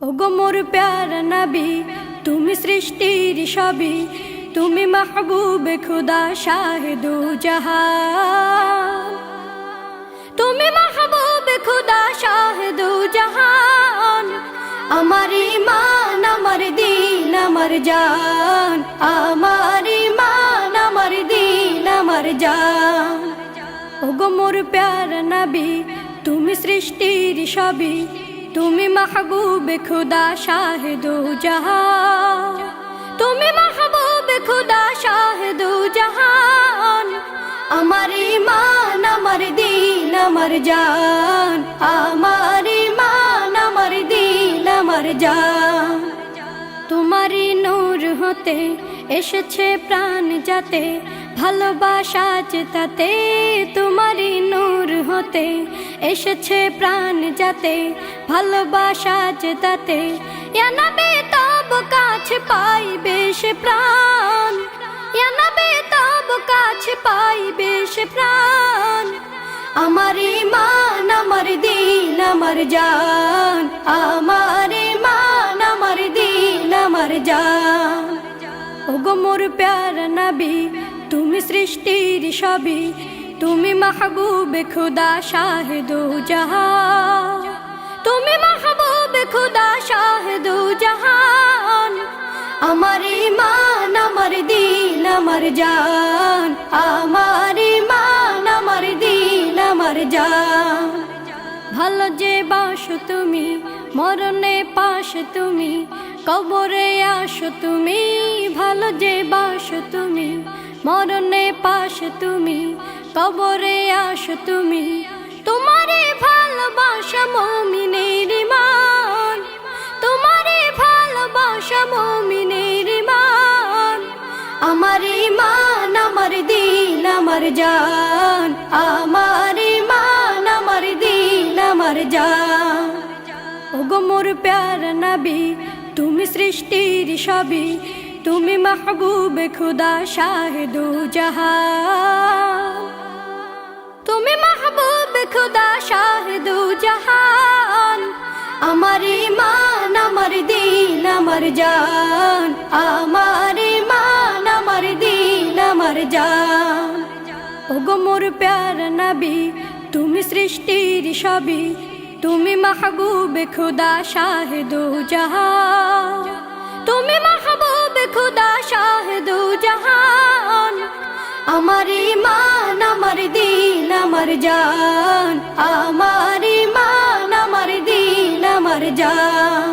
ওগো মোর প্যারা নবী, তুমি সৃষ্টির সবই, তুমি মাহবুবে খুদা শাহে দু জাহান, তুমি মাহবুবে খুদা শাহে দু জাহান। আমার ঈমান, আমার দিন, আমার জান, আমার ঈমান, আমার দিন, আমার জান। ওগো মোর প্যারা নবী, তুমি সৃষ্টির সবই, তুমি মাহবুবে খুদা শাহে দু জাহান, তুমি মাহবুবে খুদা শাহে দু জাহান। আমার ঈমান, আমার দিন, আমার জান, আমার ঈমান, আমার দিন, আমার জান। তোমারই নূর হতে এসেছে প্রাণ যাতে, ভালোবাসা চেতাতে। তোমারই নূর হতে এসেছে প্রাণ যাতে, ভালোবাসা চেতাতে। ইয়া নবী তব কাছে পাইবে সে প্রাণ, ইয়া নবী তব কাছে পাইবে সে প্রাণ। আমার ঈমান, আমার দিন, আমার জান, আমার ঈমান, আমার দিন, আমার জান। ওগো মোর প্যারা নবী, তুমি সৃষ্টির সবই, তুমি মাহবুবে খুদা শাহে দু জাহান, তুমি মাহবুবে খুদা শাহে দু জাহান। আমার ঈমান, আমার দিন, আমার জান, আমার ঈমান, আমার দিন, আমার জান। ভালো যে বাসো তুমি, মরণে পাশে তুমি, কবরে আসো তুমি। ভালো যে বাসো তুমি, মরণে পাশে তুমি, কবরে আসো তুমি। তোমারে ভালোবাসা মুমিনের ঈমান, তোমারে ভালোবাসা মুমিনের ঈমান। আমার ঈমান, আমার দিন, আমার জান, আমার ঈমান, আমার দিন, আমার জান। ওগো মোর প্যারা নবী, তুমি সৃষ্টির সবই, তুমি মাহবুবে খুদা শাহে দু জাহান, তুমি মাহবুবে খুদা শাহে দু জাহান। আমার ঈমান, আমার দিন, আমার জান, আমার ঈমান, আমার দিন, আমার জান। ওগো মোর প্যারা নবী, তুমি সৃষ্টির সবই, তুমি মাহবুবে খুদা শাহে দু জাহান, তুমি মাহবুবে খুদা শাহে দু জাহান। আমার ঈমান, আমার দিন, আমার জান, আমার ঈমান, আমার দিন, আমার জান।